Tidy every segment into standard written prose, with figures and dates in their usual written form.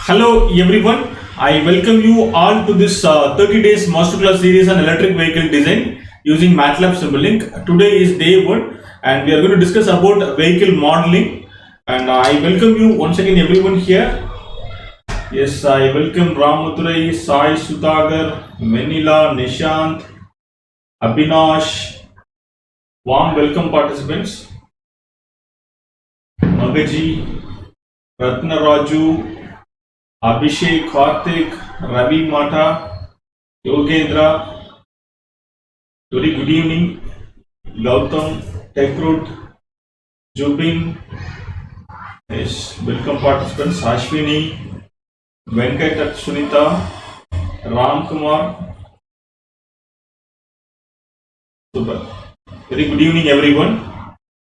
Hello everyone, I welcome you all to this 30 days masterclass series on electric vehicle design using MATLAB Simulink. Today is day 1 and we are going to discuss about vehicle modeling, and I welcome you once again everyone here. Yes, I welcome Ramuturai, Sai Sutagar, Menila, Nishant, Abhinash. Warm welcome participants. Magaji, Ratna Raju, Abhishek, Karthik, Ravi Mata, Yogendra. Very good evening. Gautam, Techroot, Jubin. Yes, welcome participants. Ashwini, Venkat, Sunita, Ram Kumar. Super. Very good evening, everyone.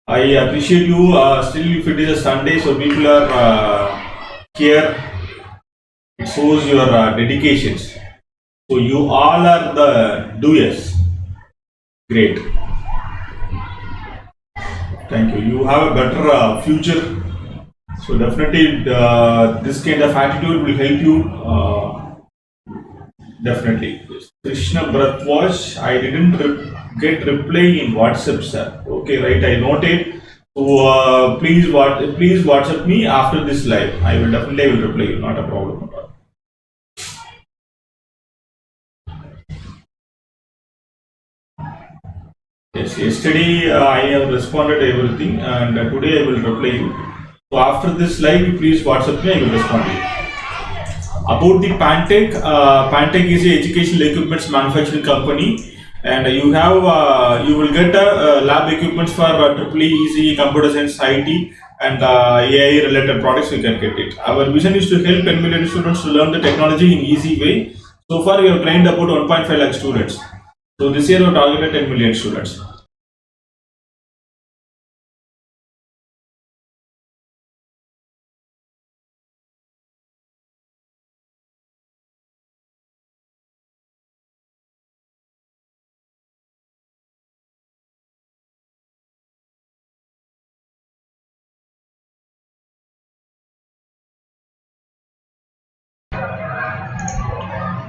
I appreciate you. Still, if it is a Sunday, so people are here. It shows your dedications. So you all are the doers. Great. Thank you. You have a better future. So definitely this kind of attitude will help you. Definitely. Krishna Bharatwaj, I didn't get reply in WhatsApp, sir. Okay, right. I noted. So please WhatsApp me after this live. I will definitely reply you. Not a problem at all. Yes, yesterday I have responded everything, and today I will reply you. So after this live, please WhatsApp me, I will respond to you. About the Pantech, Pantech is an educational equipments manufacturing company, and you will get lab equipments for EEE, computer science, IT, and AI related products. You can get it. Our vision is to help 10 million students to learn the technology in easy way. So far, we have trained about 1.5 lakh students. So this year we targeted 10 million students.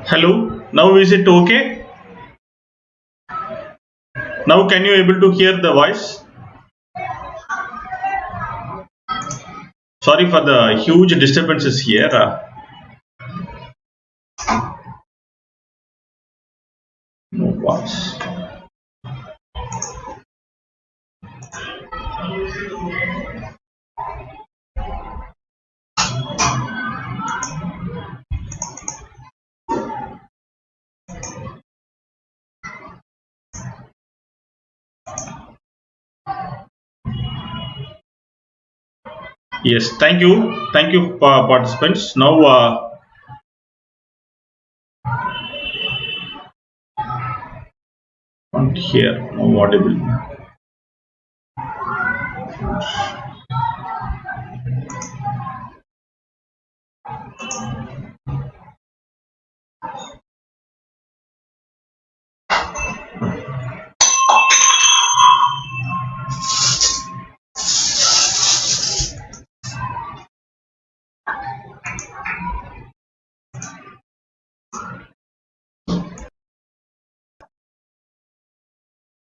Hello, now is it okay? Now can you able to hear the voice? Sorry for the huge disturbances here. No voice. Yes, thank you participants. Now not here, no audible.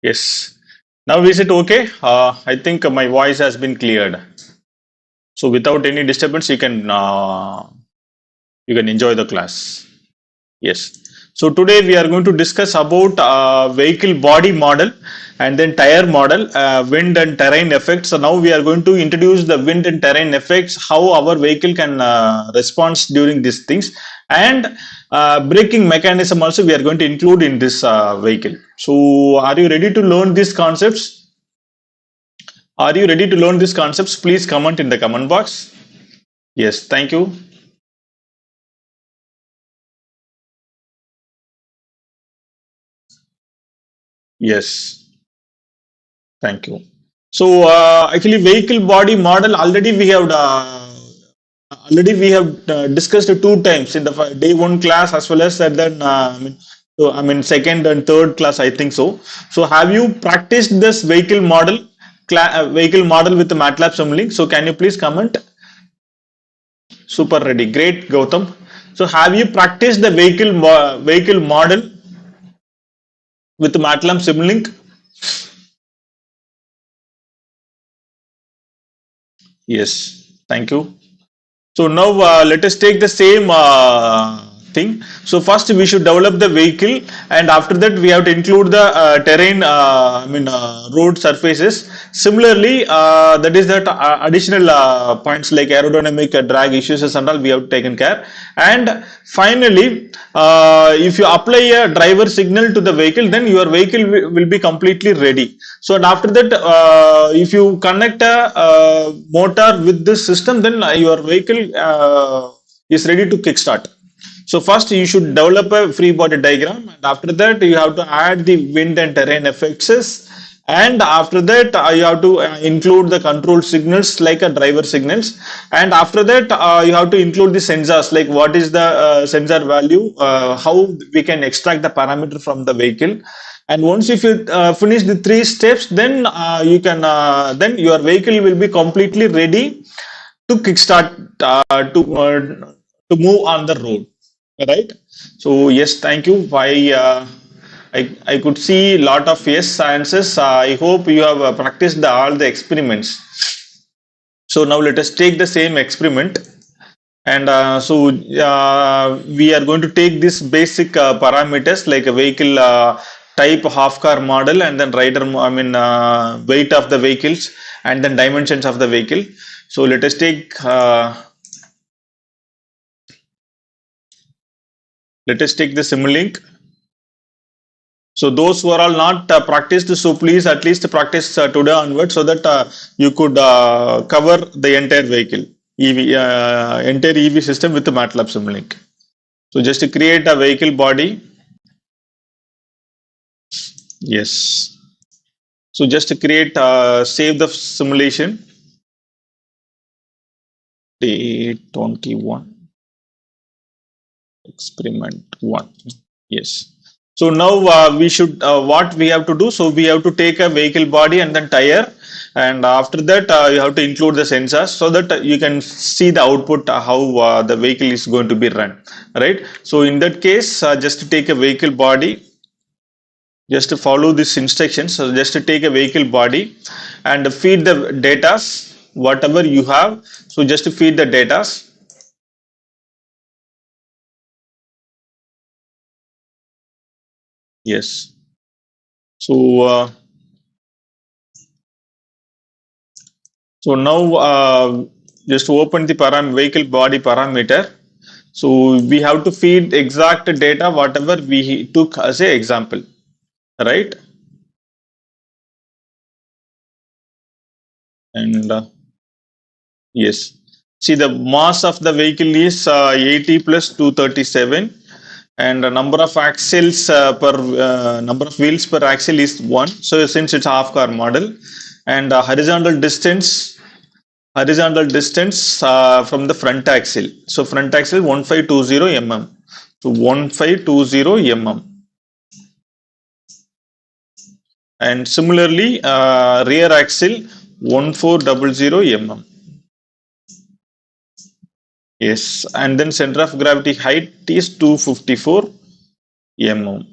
Yes. Now is it okay? I think my voice has been cleared. So without any disturbance, you can enjoy the class. Yes. So today we are going to discuss about vehicle body model and then tire model, wind and terrain effects. So now we are going to introduce the wind and terrain effects, how our vehicle can respond during these things, and braking mechanism also we are going to include in this vehicle. So are you ready to learn these concepts? Are you ready to learn these concepts? Please comment in the comment box. Yes, thank you. Yes, thank you. So actually vehicle body model already we have discussed 2 times in the day 1 class as well as then second and third class, I think so. So have you practiced this vehicle model with the MATLAB Simulink? So can you please comment? Super ready. Great, Gautam. So have you practiced the vehicle model with MATLAB Simulink? Yes. Thank you. So now let us take the same thing. So first we should develop the vehicle, and after that we have to include the terrain, road surfaces. Similarly, that is that additional points like aerodynamic drag issues and all we have taken care. And finally, if you apply a driver signal to the vehicle, then your vehicle will be completely ready. So and after that, if you connect a motor with this system, then your vehicle is ready to kickstart. So first you should develop a free body diagram, and after that you have to add the wind and terrain effects, and after that you have to include the control signals like a driver signals, and after that you have to include the sensors like what is the sensor value, how we can extract the parameter from the vehicle. And once if you finish the 3 steps, then you can then your vehicle will be completely ready to kickstart to move on the road, right? So yes, thank you. I could see a lot of yes answers. I hope you have practiced all the experiments. So now let us take the same experiment, and we are going to take this basic parameters like a vehicle type, half car model, and then rider, weight of the vehicles, and then dimensions of the vehicle. So let us take the Simulink. So those who are all not practiced, so please at least practice today onwards, so that you could cover the entire vehicle entire EV system with the MATLAB Simulink. So just to create a vehicle body. Yes. So just to create, save the simulation. Day 21. Experiment 1. Yes. So now we should, what we have to do, so we have to take a vehicle body and then tire, and after that you have to include the sensors so that you can see the output, how the vehicle is going to be run, right? So in that case, just to take a vehicle body, just to follow this instruction. So just to take a vehicle body and feed the data, whatever you have. So just to feed the data. Yes. So so now just open the vehicle body parameter. So we have to feed exact data whatever we took as a example, right? And yes, see the mass of the vehicle is 80 plus 237, and the number of axles per number of wheels per axle is 1. So since it's half car model, and horizontal distance from the front axle. So front axle 1520 mm. So 1520 mm. And similarly, rear axle 1400 mm. Yes, and then center of gravity height is 254 mm.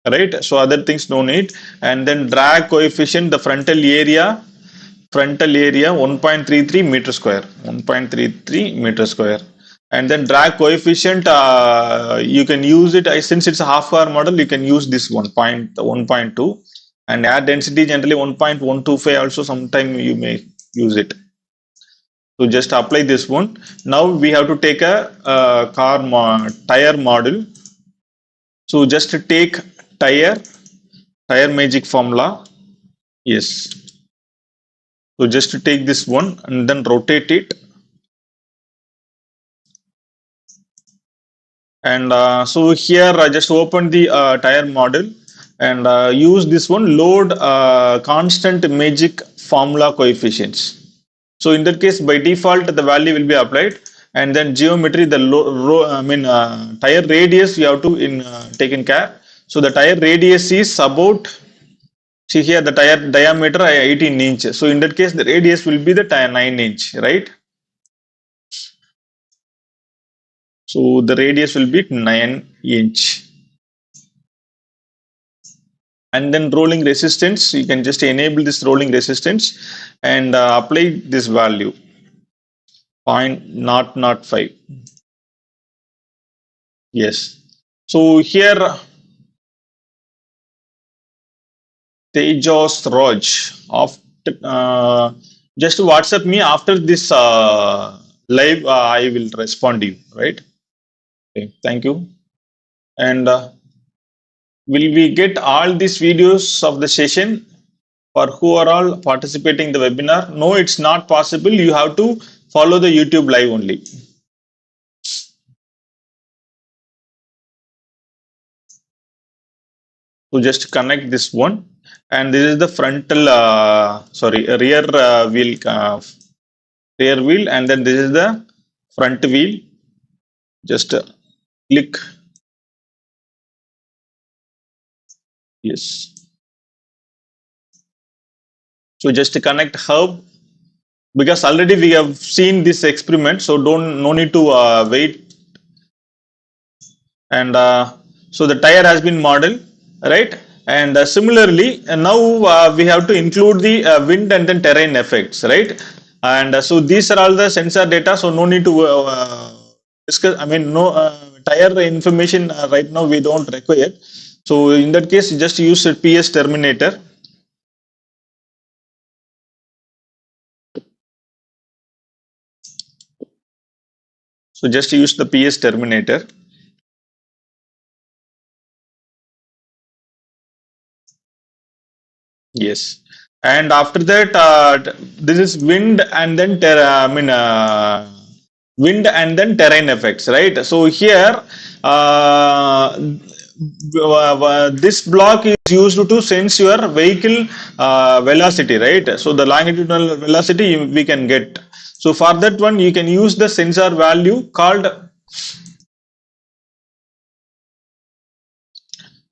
Right, so other things no need. And then drag coefficient, the frontal area 1.33 meter square, 1.33 meter square. And then drag coefficient, you can use it, since it's a half car model, you can use this 1.2, and air density generally 1.125 also, sometime you may use it. So just apply this one. Now we have to take a tire model. So just take tire magic formula. Yes. So just to take this one and then rotate it, and so here I just open the tire model and use this one, load constant magic formula coefficients. So in that case, by default the value will be applied, and then geometry, the tire radius you have to taken care. So the tire radius is about See here the tire diameter 18 inch. So in that case the radius will be the 9 inch, right? So the radius will be 9 inch. And then rolling resistance, you can just enable this rolling resistance and apply this value 0.005. Yes. So here Tejas Raj of just WhatsApp me after this live. I will respond to you, right? Okay, thank you. And will we get all these videos of the session for who are all participating in the webinar? No, it's not possible. You have to follow the YouTube live only. So just connect this one, and this is the frontal, rear rear wheel, and then this is the front wheel. Just click yes. So just connect hub, because already we have seen this experiment, so no need to wait. And so the tire has been modeled, right? And similarly, now we have to include the wind and then terrain effects, right? And so these are all the sensor data, so no need to discuss. I mean, no tire information right now we don't require. So in that case, just use a PS terminator. So just use the PS terminator. Yes, and after that, this is wind and then wind and then terrain effects, right? So here, this block is used to sense your vehicle velocity, right? So the longitudinal velocity we can get. So for that one, you can use the sensor value called.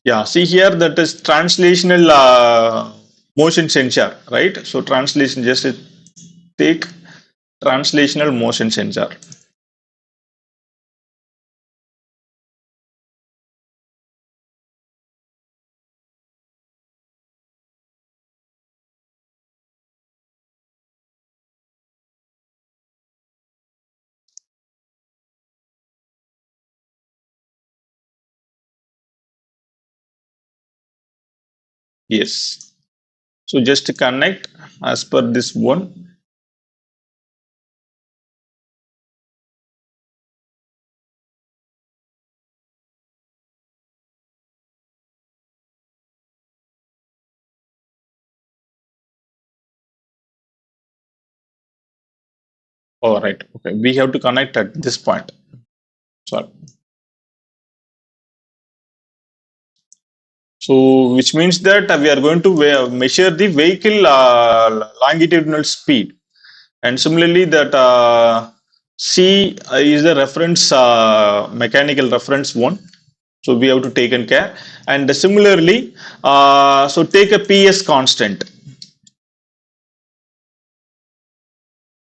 Yeah, see here that is translational motion sensor, right? So translation, just take translational motion sensor. Yes. So just connect as per this one. All right. Okay. We have to connect at this point. Sorry. So which means that we are going to measure the vehicle longitudinal speed, and similarly that C is the reference mechanical reference one. So we have to take care, and similarly, so take a PS constant.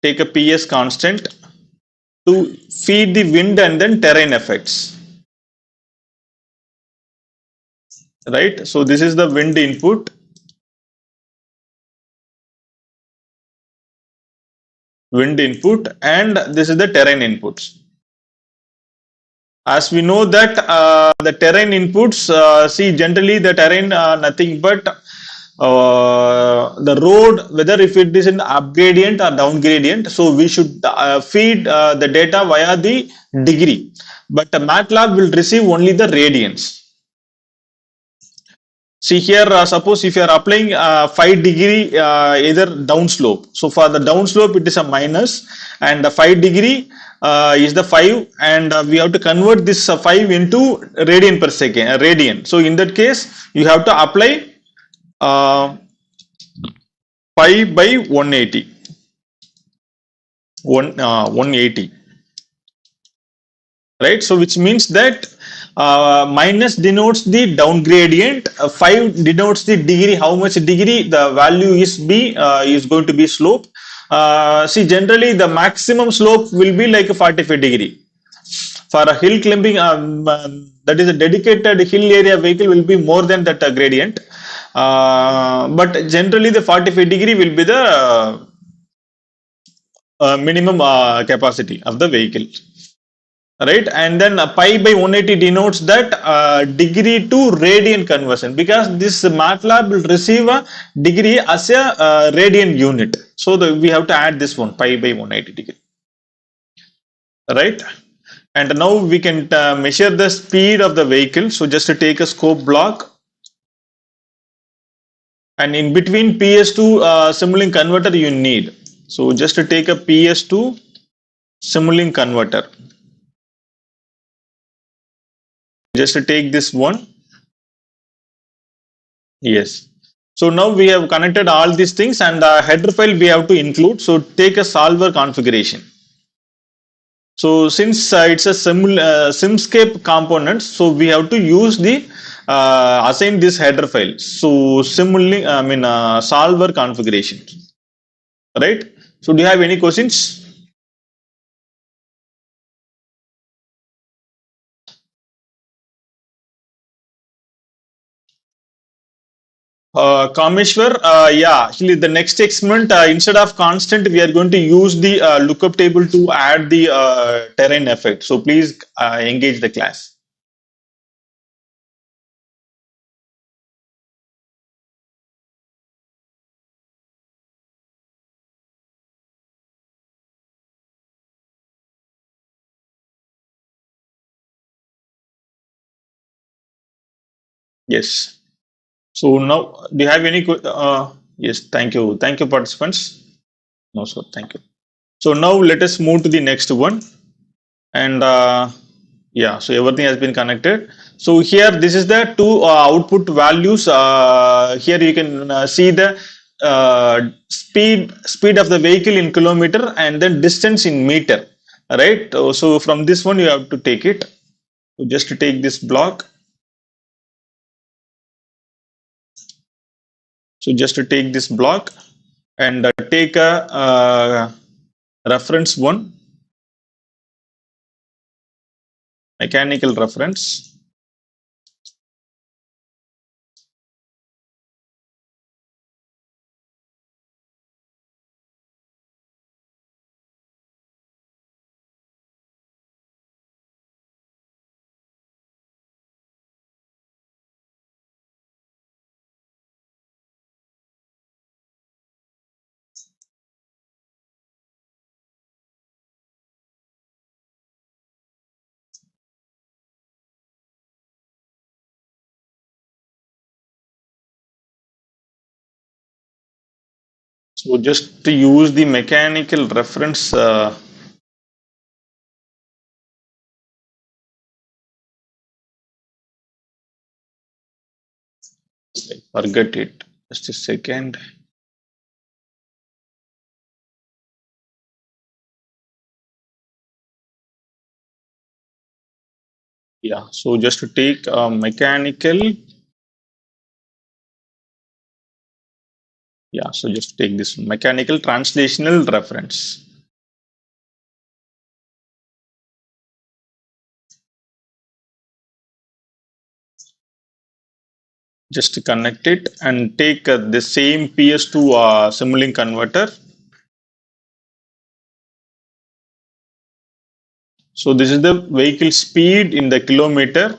Take a PS constant to feed the wind and then terrain effects, right? So this is the wind input, and this is the terrain inputs. As we know that the terrain inputs, see generally the terrain nothing but the road, whether if it is an up gradient or down gradient, so we should feed the data via the degree, but MATLAB will receive only the radians. See here, suppose if you are applying 5-degree either downslope, so for the downslope it is a minus, and the 5-degree is the 5, and we have to convert this 5 into radian per second, radian. So in that case, you have to apply 5 by 180, 180, right? So which means that minus denotes the down gradient, 5 denotes the degree, how much degree the value is going to be slope. See, generally the maximum slope will be like a 45 degree. For a hill climbing, that is a dedicated hill area vehicle will be more than that gradient. But generally the 45 degree will be the minimum capacity of the vehicle, right? And then pi by 180 denotes that degree to radian conversion, because this MATLAB will receive a degree as a radian unit. So we have to add this one, pi by 180 degree, right? And now we can measure the speed of the vehicle. So just to take a scope block, and in between PS2 Simulink converter you need. So just to take a PS2 Simulink converter. Just to take this one. Yes. So now we have connected all these things, and the header file we have to include. So take a solver configuration. So since it's a Simscape component, so we have to use the assign this header file. So Simulink, solver configuration, right? So do you have any questions? Kameshwar, yeah, actually the next experiment, instead of constant, we are going to use the lookup table to add the terrain effect. So please engage the class. Yes. So now, do you have any? Yes, thank you, participants. No, sir, thank you. So now let us move to the next one, and yeah, so everything has been connected. So here, this is the two output values. Here you can see the speed of the vehicle in kilometer, and then distance in meter, right? So from this one you have to take it. So just to take this block. So just to take this block and take a reference one, mechanical reference. So just to use the mechanical reference, forget it. Just a second. Yeah. So just to take a mechanical. Yeah. So just take this mechanical translational reference. Just to connect it and take the same PS2 Simulink converter. So this is the vehicle speed in the kilometer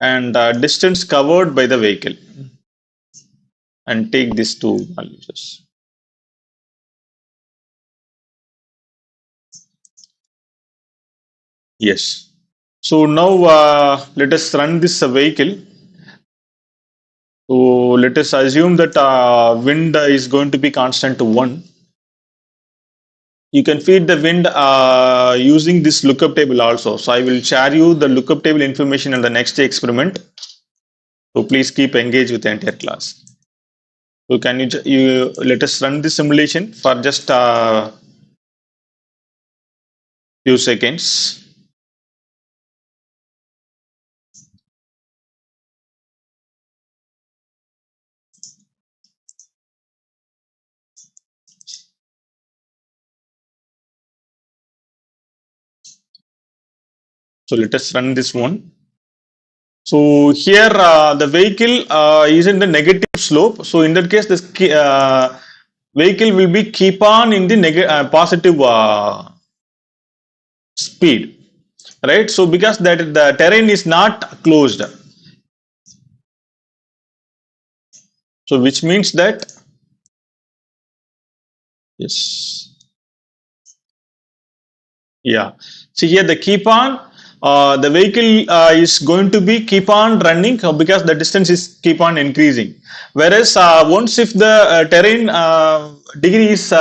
and distance covered by the vehicle, and take these two values. Yes. So now let us run this vehicle. So let us assume that wind is going to be constant to 1. You can feed the wind using this lookup table also. So I will share you the lookup table information in the next experiment. So please keep engaged with the entire class. So can you let us run the simulation for just few seconds. So let us run this one. So here the vehicle is in the negative slope. So in that case, this vehicle will be keep on in the positive speed, right? So because that the terrain is not closed, so which means that yes, yeah. See here the keep on. The vehicle is going to be keep on running because the distance is keep on increasing. Whereas once if the terrain degree is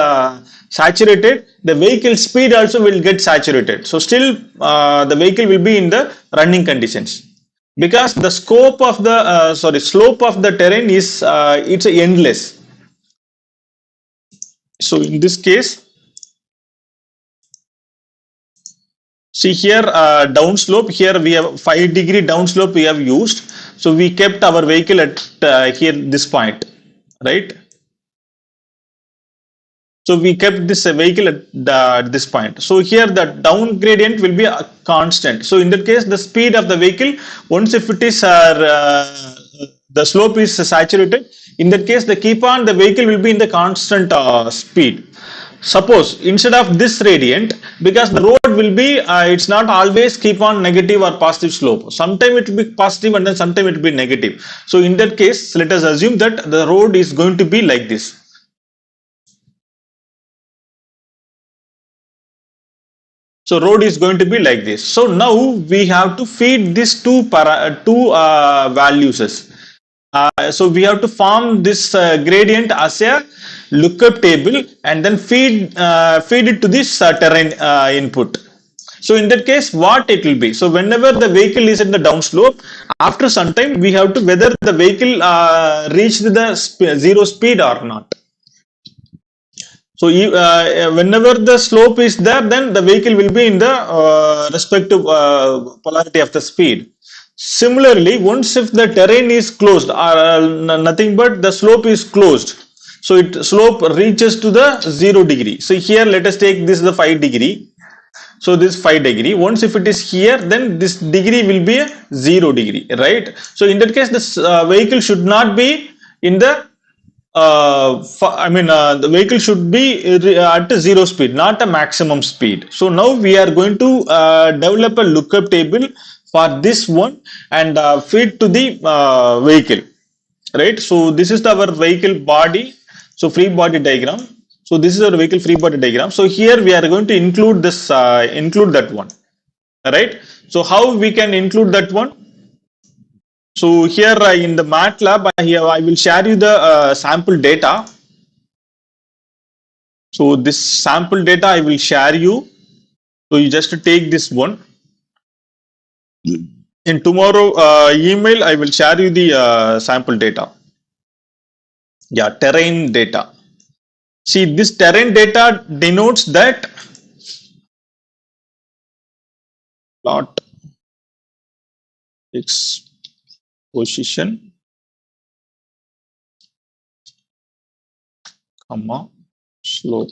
saturated, the vehicle speed also will get saturated. So still the vehicle will be in the running conditions because the scope of the slope of the terrain is it's endless. So in this case, see here downslope, here we have 5-degree downslope we have used. So we kept our vehicle at here this point, right? So we kept this vehicle at this point. So here the down gradient will be a constant. So in that case, the speed of the vehicle, once if it is the slope is saturated, in that case, the keep on the vehicle will be in the constant speed. Suppose instead of this gradient, because the road will be, it's not always keep on negative or positive slope. Sometime it will be positive and then sometime it will be negative. So in that case, let us assume that the road is going to be like this. So road is going to be like this. So now we have to feed these two values. So we have to form this gradient as a lookup table and then feed it to this terrain input. So in that case, what it will be? So whenever the vehicle is in the downslope, after some time we have to whether the vehicle reached the zero speed or not. So whenever the slope is there, then the vehicle will be in the respective polarity of the speed. Similarly, once if the terrain is closed, nothing but the slope is closed, so it slope reaches to the 0 degree. So here let us take this is the 5 degree. So this 5 degree. Once if it is here, then this degree will be a 0 degree, right? So in that case, this vehicle should not be in the the vehicle should be at zero speed, not a maximum speed. So now we are going to develop a lookup table for this one and feed to the vehicle, right? So this is our vehicle body, so free body diagram. So this is our vehicle free body diagram. So here we are going to include this, include that one, right? So how we can include that one? So here in the MATLAB, I will share you the sample data. So this sample data I will share you. So you just take this one. In tomorrow email, I will share you the sample data. Yeah, terrain data. See, this terrain data denotes that plot x position, comma, slope.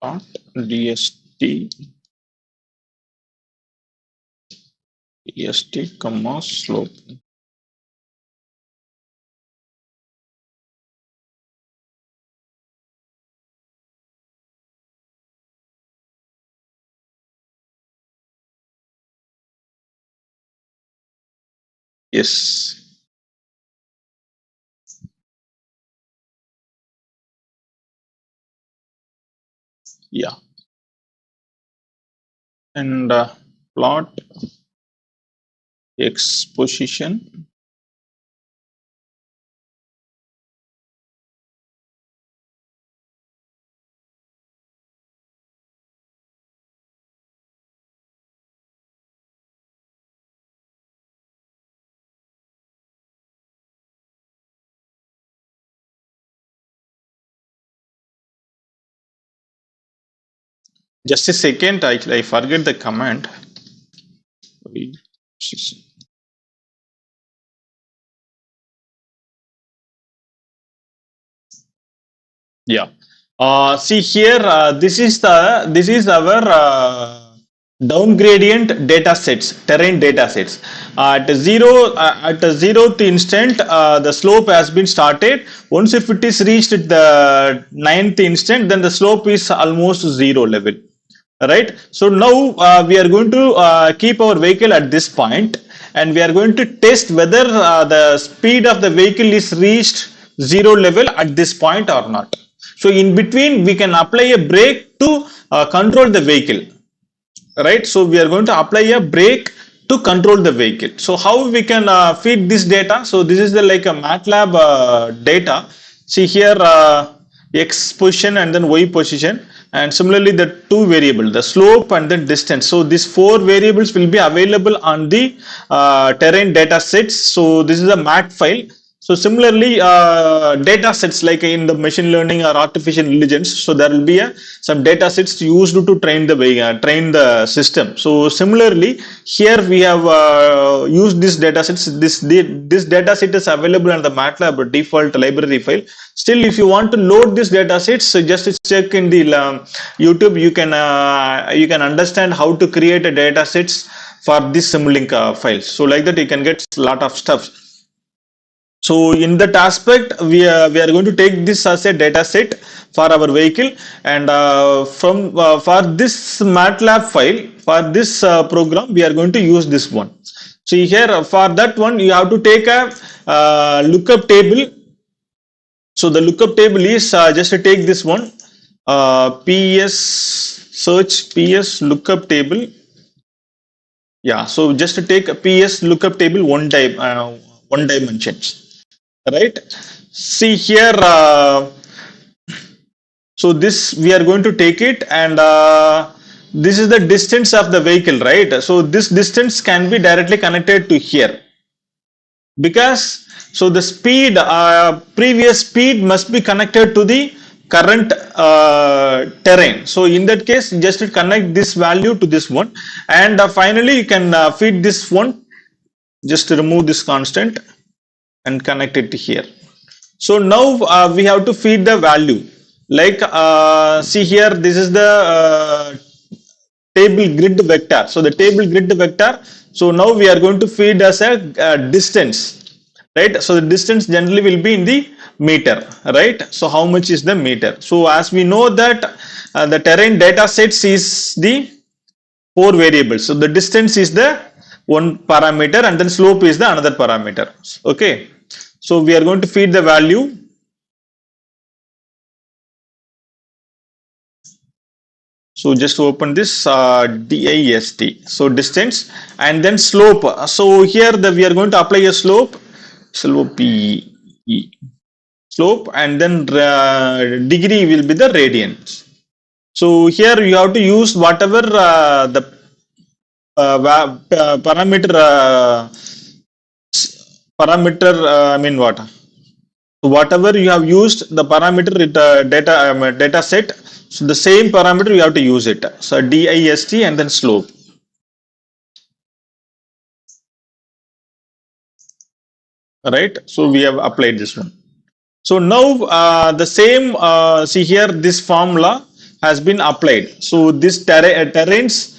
Plot dst, comma, slope. Yes. Yeah. And plot x position, Just a second, I forget the command. Yeah. See here, this is our down gradient data sets, terrain data sets. At the zeroth instant, the slope has been started. Once if it is reached at the ninth instant, then the slope is almost zero level. Right. So now we are going to keep our vehicle at this point, and we are going to test whether the speed of the vehicle is reached zero level at this point or not. So in between, we can apply a brake to control the vehicle, right? So we are going to apply a brake to control the vehicle. So how we can feed this data? So this is the like a MATLAB data. See here, x position and then y position, and similarly the two variable, the slope and then distance. So these four variables will be available on the terrain data sets. So this is a mat file. So similarly, data sets like in the machine learning or artificial intelligence, so there will be some data sets used to train the system. So similarly, here we have used these data sets. This data set is available on the MATLAB default library file. Still, if you want to load this data sets, so just check in the YouTube. You can understand how to create a data sets for this Simulink files. So like that, you can get a lot of stuff. So in that aspect, we are going to take this as a data set for our vehicle, and for this MATLAB file, for this program, we are going to use this one. So here for that one, you have to take a lookup table. So the lookup table is just to take this one, PS search PS lookup table. Yeah, so just to take a PS lookup table one dimension. Right. See here, so this we are going to take it, and this is the distance of the vehicle, right? So this distance can be directly connected to here, because so the speed, previous speed must be connected to the current terrain. So in that case, just to connect this value to this one, and finally you can feed this one. Just to remove this constant and connect it to here. So now we have to feed the value, like see here, this is the table grid vector. So the table grid vector, so now we are going to feed as a distance, right? So the distance generally will be in the meter, right? So how much is the meter? So as we know that the terrain data sets is the four variables. So the distance is the one parameter, and then slope is the another parameter. Okay. So we are going to feed the value. So just open this DIST. So distance and then slope. So here we are going to apply a slope, slope, and then degree will be the radians. So here you have to use whatever the parameter. I mean what? Whatever you have used the parameter data set, so the same parameter you have to use it. So DIST and then slope. Right. So we have applied this one. So now the same, see here, this formula has been applied. So this terrains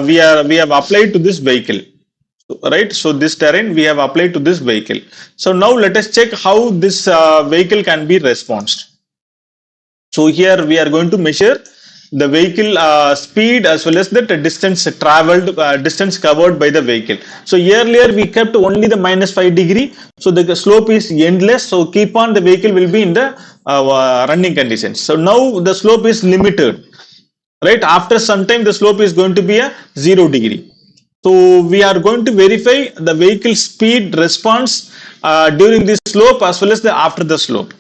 we have applied to this vehicle. Right. So this terrain we have applied to this vehicle. So now let us check how this vehicle can be responded. So here we are going to measure the vehicle speed as well as the distance traveled, distance covered by the vehicle. So earlier we kept only the -5°. So the slope is endless. So keep on, the vehicle will be in the running conditions. So now the slope is limited. Right. After some time, the slope is going to be a 0°. So we are going to verify the vehicle speed response during this slope as well as the after the slope.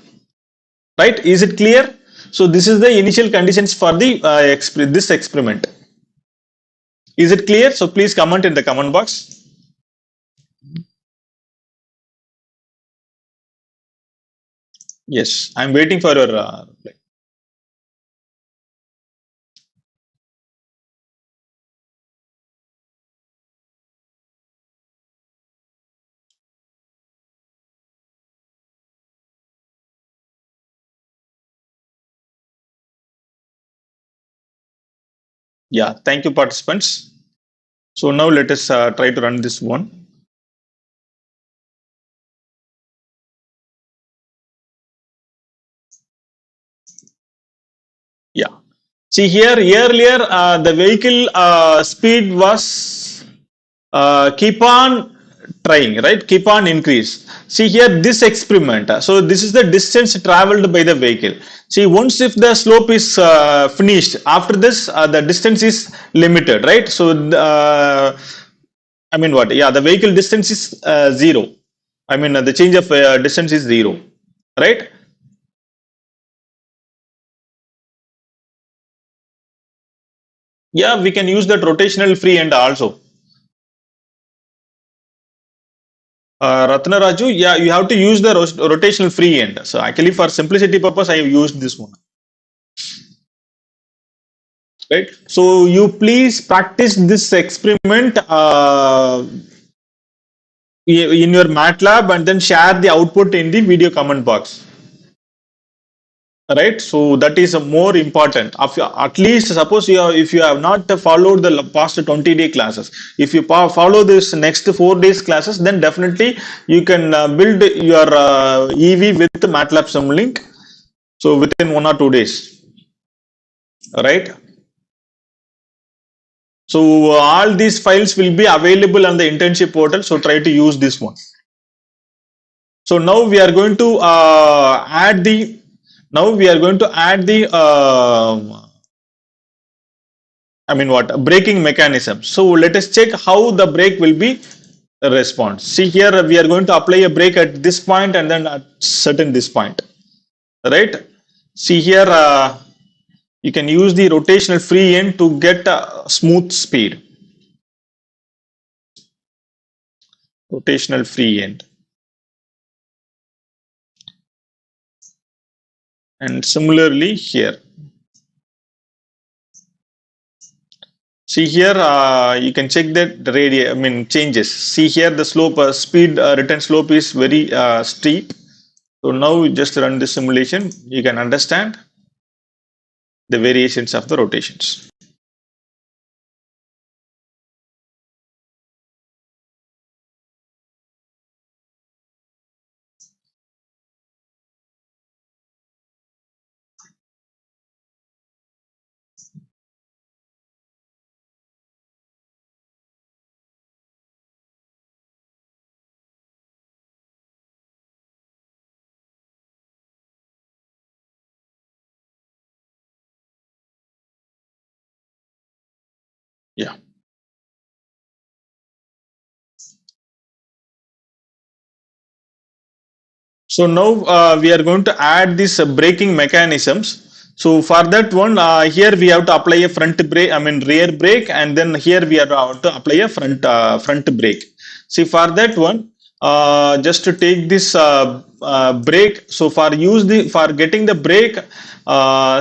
Right? Is it clear? So this is the initial conditions for the this experiment. Is it clear? So please comment in the comment box. Yes, I'm waiting for your reply. Yeah, thank you, participants. So now let us try to run this one. Yeah. See here, earlier the vehicle speed was keep on trying, right? Keep on increase. See here, this experiment. So this is the distance traveled by the vehicle. See, once if the slope is finished, after this the distance is limited, right? So I mean what? Yeah, the vehicle distance is 0. I mean the change of distance is 0, right? Yeah, we can use that rotational free end also. Ratna Raju, yeah, you have to use the rotational free end. So actually for simplicity purpose, I have used this one. Right. So you please practice this experiment in your MATLAB and then share the output in the video comment box. Right. So that is more important. At least suppose if you have not followed the past 20-day classes, if you follow this next 4 days classes, then definitely you can build your EV with MATLAB Simulink. So within 1 or 2 days, right? So all these files will be available on the internship portal. So try to use this one. So now we are going to add the. Now we are going to add the. I mean what braking mechanism. So let us check how the brake will be respond. See here we are going to apply a brake at this point and then at certain this point, right? See here you can use the rotational free end to get a smooth speed. Rotational free end. And similarly here. See here, you can check that the radius, I mean changes. See here the slope, speed return slope is very steep. So now we just run the simulation, you can understand the variations of the rotations. Yeah. So now we are going to add this braking mechanisms. So for that one, here we have to apply a front brake, I mean rear brake, and then here we are to apply a front brake. See for that one, just to take this brake. So for getting the brake,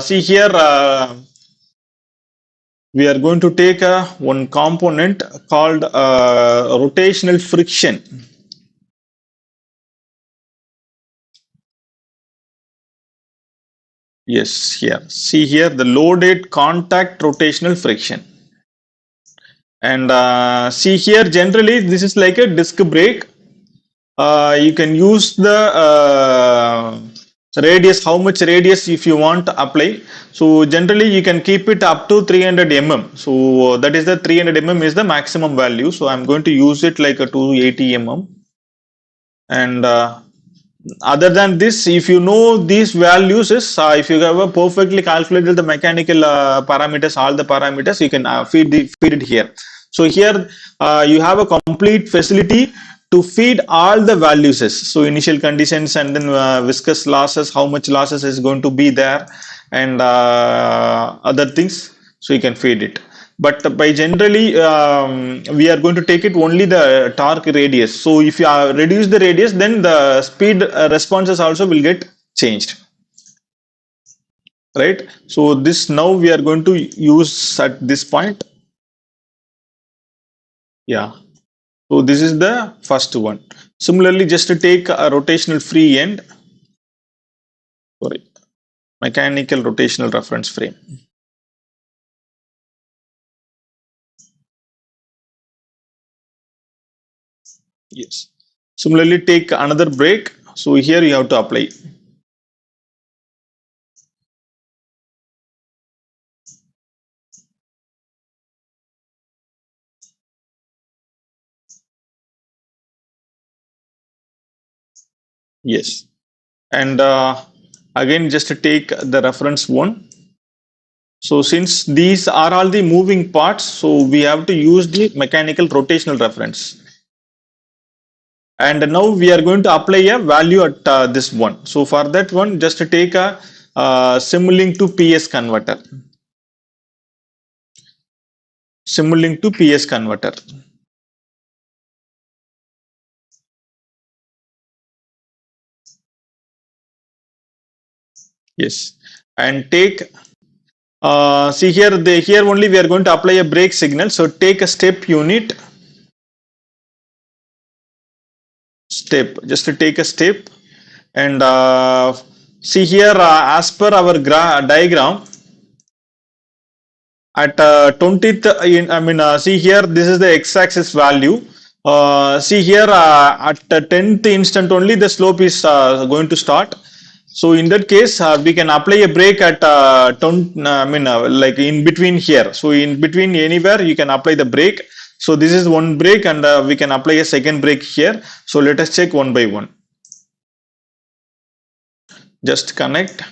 see here we are going to take one component called rotational friction. Yes, here. See here the loaded contact rotational friction. And see here generally this is like a disc brake. You can use the radius, how much radius if you want to apply. So generally you can keep it up to 300 mm. So that is the 300 mm is the maximum value. So I'm going to use it like a 280 mm. And other than this, if you know these values is if you have perfectly calculated the mechanical parameters, all the parameters, you can feed it here. So here you have a complete facility to feed all the values. So initial conditions and then viscous losses, how much losses is going to be there, and other things. So you can feed it. But by generally we are going to take it only the torque radius. So if you reduce the radius, then the speed responses also will get changed, right? So this now we are going to use at this point. Yeah. So this is the first one. Similarly, just to take a rotational free end, sorry, mechanical rotational reference frame. Yes. Similarly, take another break. So here you have to apply. Yes. And again, just to take the reference one. So since these are all the moving parts, so we have to use the mechanical rotational reference. And now we are going to apply a value at this one. So for that one, just to take a Simulink to PS converter. Simulink to PS converter. Yes. And take see here, here only we are going to apply a break signal. So take a step unit, just to take a step, and see here as per our diagram at 20th, see here, this is the x-axis value. See here at the 10th instant only the slope is going to start. So in that case, we can apply a break at like in between here. So in between anywhere you can apply the break. So this is one break, and we can apply a second break here. So let us check one by one. Just connect,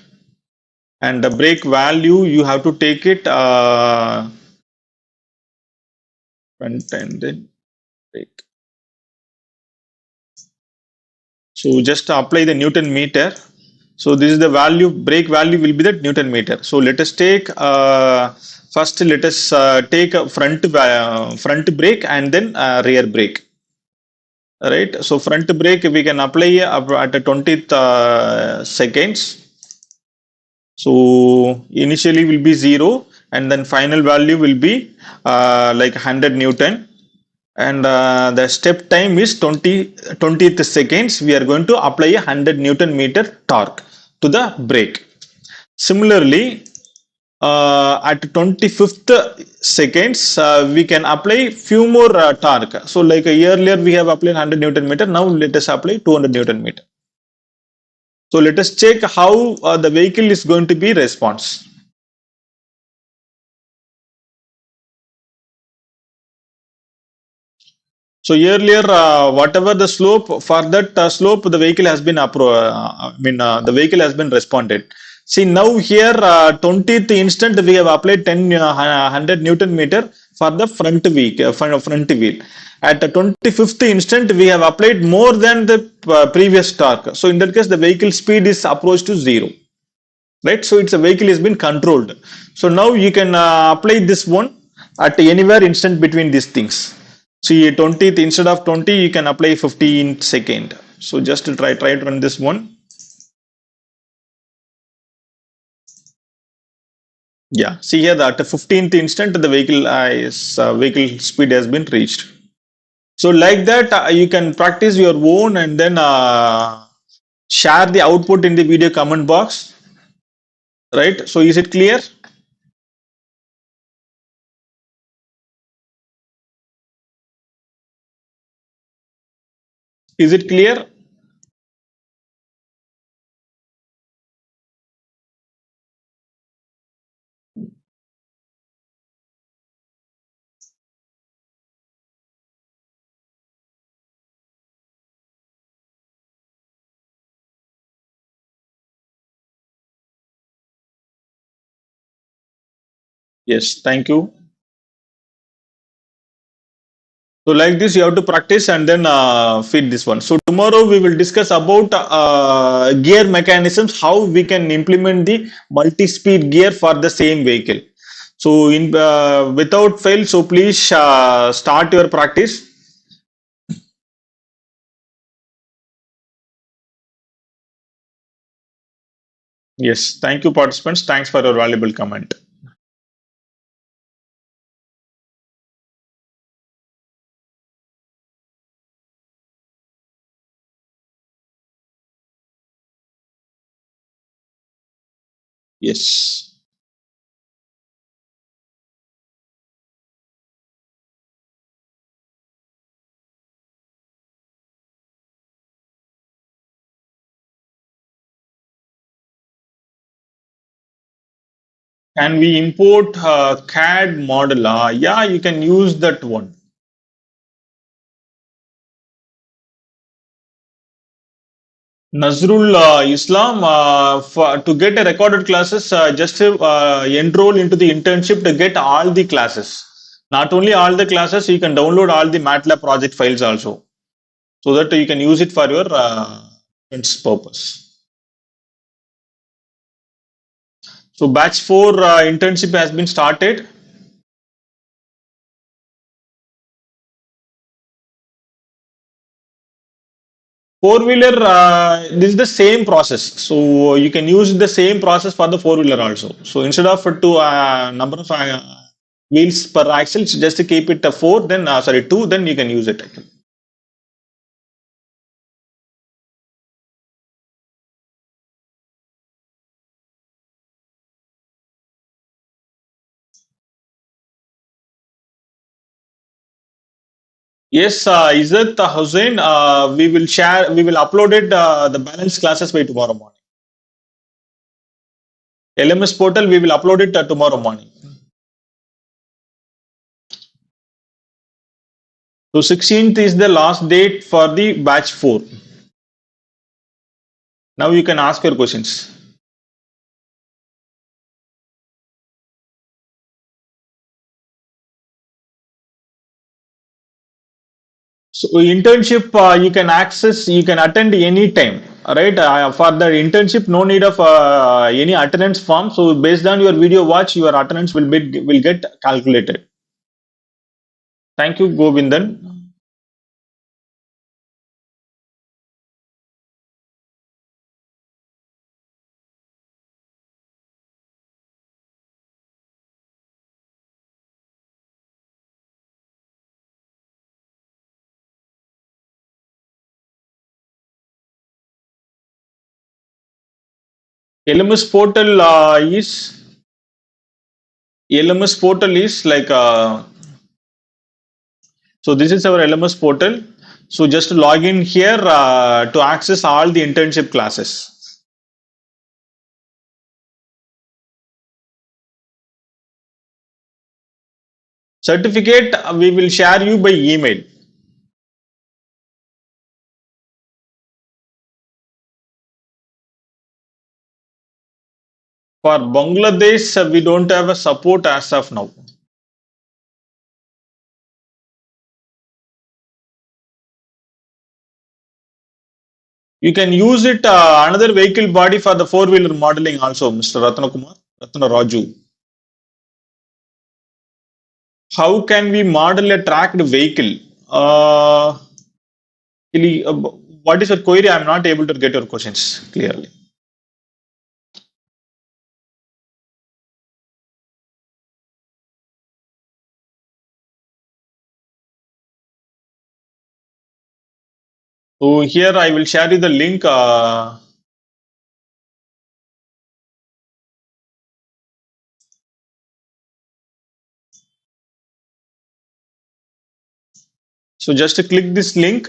and the break value you have to take it and then break. So just apply the Newton meter. So this is the value, break value will be the Newton meter. So let us take first, let us take a front brake and then rear brake. Right. So front brake we can apply at 20th seconds. So initially will be 0, and then final value will be like 100 Newton. And the step time is 20th seconds. We are going to apply a 100 Newton meter torque to the brake. Similarly, at 25th seconds, we can apply few more torque. So like earlier we have applied 100 Newton meter. Now let us apply 200 Newton meter. So let us check how the vehicle is going to be response. So earlier, whatever the slope, for that slope, the vehicle has been the vehicle has been responded. See now here, 20th instant we have applied 100 Newton meter for the front wheel. At the 25th instant, we have applied more than the previous torque. So in that case, the vehicle speed is approached to 0. Right? So it's a vehicle has been controlled. So now you can apply this one at anywhere instant between these things. See 20th, instead of 20 you can apply 15 second. So just to try to run this one. Yeah, see here that 15th instant the vehicle speed has been reached. So like that you can practice your own, and then share the output in the video comment box. Right? So is it clear? Is it clear? Yes, thank you. So like this you have to practice, and then feed this one. So tomorrow we will discuss about gear mechanisms, how we can implement the multi-speed gear for the same vehicle. So in without fail, so please start your practice. Yes, thank you participants. Thanks for your valuable comment. Yes. Can we import CAD model? Yeah, you can use that one. Nazrul Islam, to get a recorded classes, just enroll into the internship to get all the classes. Not only all the classes, you can download all the MATLAB project files also, so that you can use it for your purpose. So batch 4 internship has been started. Four-wheeler, this is the same process. So you can use the same process for the four-wheeler also. So instead of two number of wheels per axle, just to keep it a 4, then sorry 2, then you can use it. Yes, Izzat Hussain, we will upload it the balance classes by tomorrow morning. LMS portal, we will upload it tomorrow morning. So 16th is the last date for the batch 4. Now you can ask your questions. So internship you can access, you can attend any time, right? For the internship, no need of any attendance form. So based on your video watch, your attendance will get calculated. Thank you, Govindan. LMS portal is like so this is our LMS portal. So just log in here to access all the internship classes. Certificate we will share you by email. For Bangladesh, we don't have a support as of now. You can use it another vehicle body for the four-wheeler modeling also, Mr. Ratna Raju. How can we model a tracked vehicle? What is your query? I am not able to get your questions clearly. So here I will share you the link. So just click this link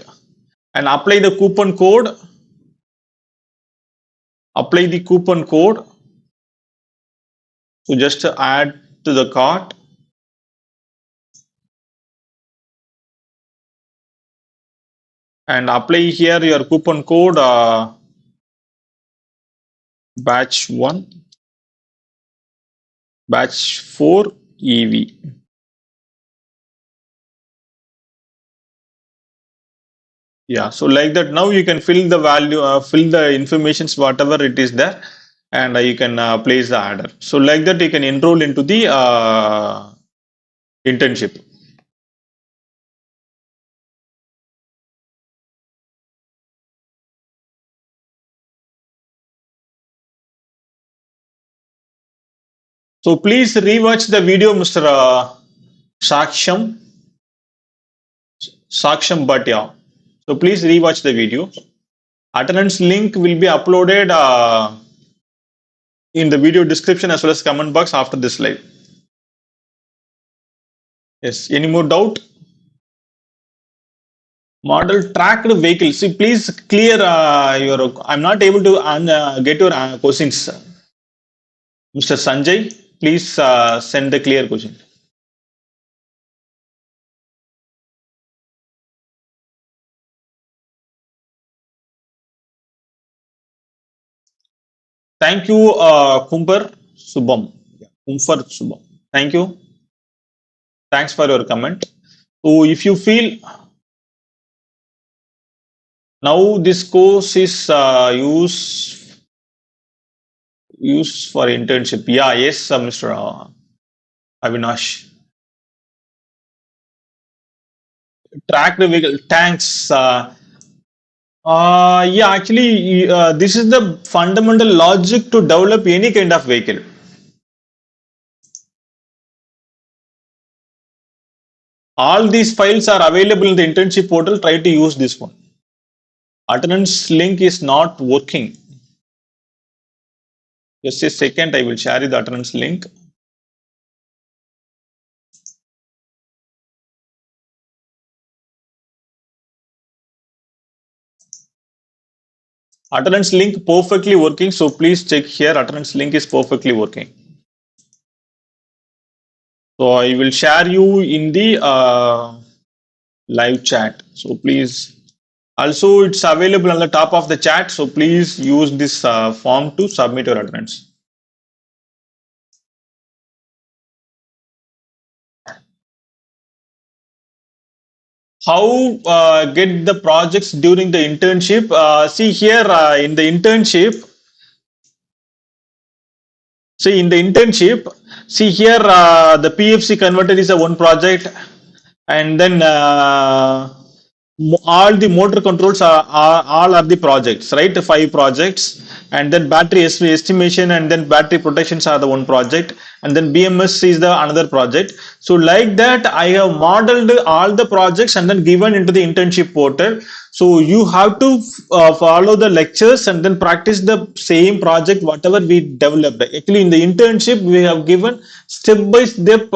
and apply the coupon code. Apply the coupon code. So just add to the cart. And apply here your coupon code batch 1, batch 4 EV. Yeah, so like that now you can fill the value, fill the informations whatever it is there, and you can place the adder. So like that you can enroll into the internship. So please rewatch the video, Mr. Saksham Bhatia. So please rewatch the video. Attendance link will be uploaded in the video description as well as comment box after this live. Yes, any more doubt? Model tracked vehicle. See, please clear your. I'm not able to get your questions, Mr. Sanjay. please send the clear question. Thank you, Kumper Subham. Kumper Subham. Thank you. Thanks for your comment. So if you feel now this course is used for internship. Yeah, yes, Mr. Avinash. Tracked vehicle. Thanks. Yeah, actually, this is the fundamental logic to develop any kind of vehicle. All these files are available in the internship portal. Try to use this one. Attendance link is not working. Just a second, I will share you the attendance link. Attendance link perfectly working. So please check here. Attendance link is perfectly working. So I will share you in the live chat. So please. Also, it's available on the top of the chat. So please use this form to submit your attendance. How get the projects during the internship? See here in the internship. See in the internship. See here the PFC converter is a one project, and then all the motor controls are the projects, right? 5 projects, and then battery estimation and then battery protections are the one project, and then BMS is the another project. So like that, I have modeled all the projects and then given into the internship portal. So you have to follow the lectures and then practice the same project whatever we developed. Actually, in the internship, we have given step-by-step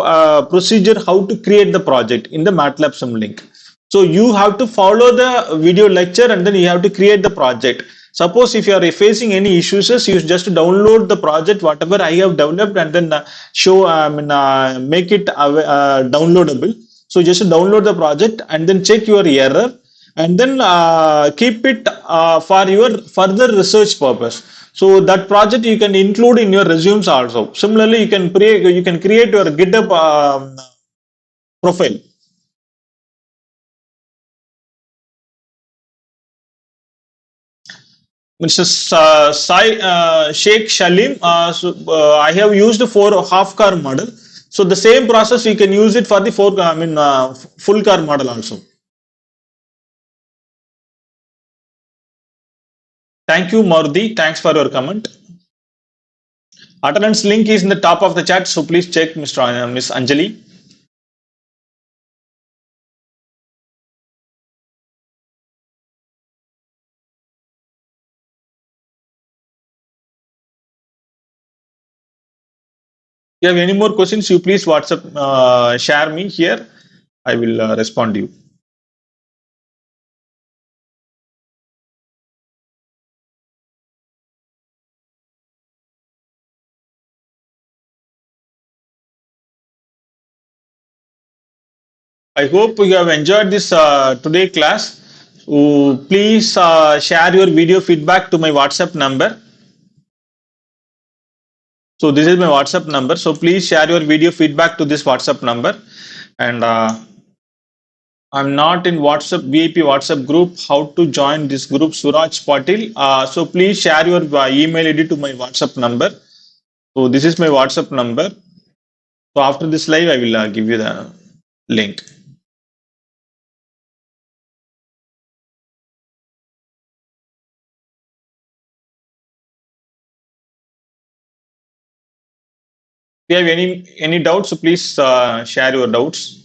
procedure how to create the project in the MATLAB Simulink. So you have to follow the video lecture and then you have to create the project. Suppose if you are facing any issues, you just download the project whatever I have developed and then make it downloadable. So just download the project and then check your error and then keep it for your further research purpose. So that project you can include in your resumes also. Similarly, you can create your GitHub profile. Mr. Sheikh Shalim, I have used for a half car model. So the same process you can use it for the full car model also. Thank you, Mardi. Thanks for your comment. Attendance link is in the top of the chat, so please check, Miss Anjali. If you have any more questions, you please WhatsApp, share me here. I will respond to you. I hope you have enjoyed this today class. Please share your video feedback to my WhatsApp number. So this is my WhatsApp number. So please share your video feedback to this WhatsApp number. And I'm not in WhatsApp VIP WhatsApp group. How to join this group? Suraj Patil. So please share your email ID to my WhatsApp number. So this is my WhatsApp number. So after this live, I will give you the link. If you have any doubts, so please share your doubts.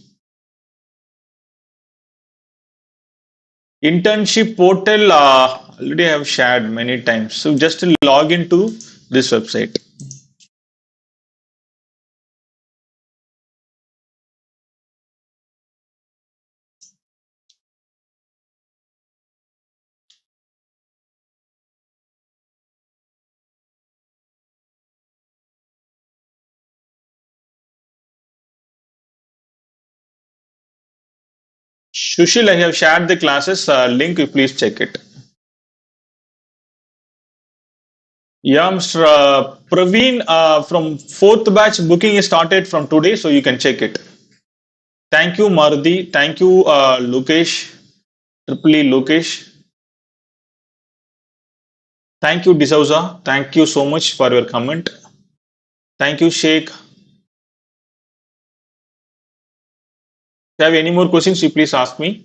Internship portal already I have shared many times. So just log into this website. Sushil, I have shared the classes link. You please check it. Yeah, Mr. Praveen, from fourth batch booking is started from today, so you can check it. Thank you, Maruti. Thank you, Lokesh. Triple E Lokesh. Thank you, D'Souza. Thank you so much for your comment. Thank you, Sheikh. If you have any more questions, you please ask me.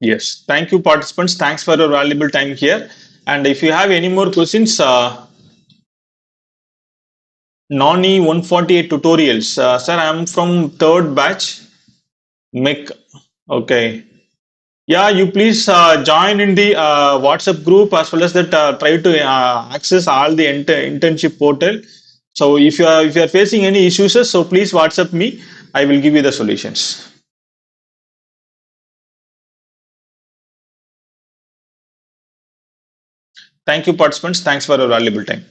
Yes. Thank you, participants. Thanks for your valuable time here. And if you have any more questions, Nani 148 tutorials. Sir, I'm from third batch. MEC. Okay. Yeah, you please join in the WhatsApp group as well as that try to access all the internship portal. So if you are facing any issues, so please WhatsApp me. I will give you the solutions. Thank you, participants. Thanks for your valuable time.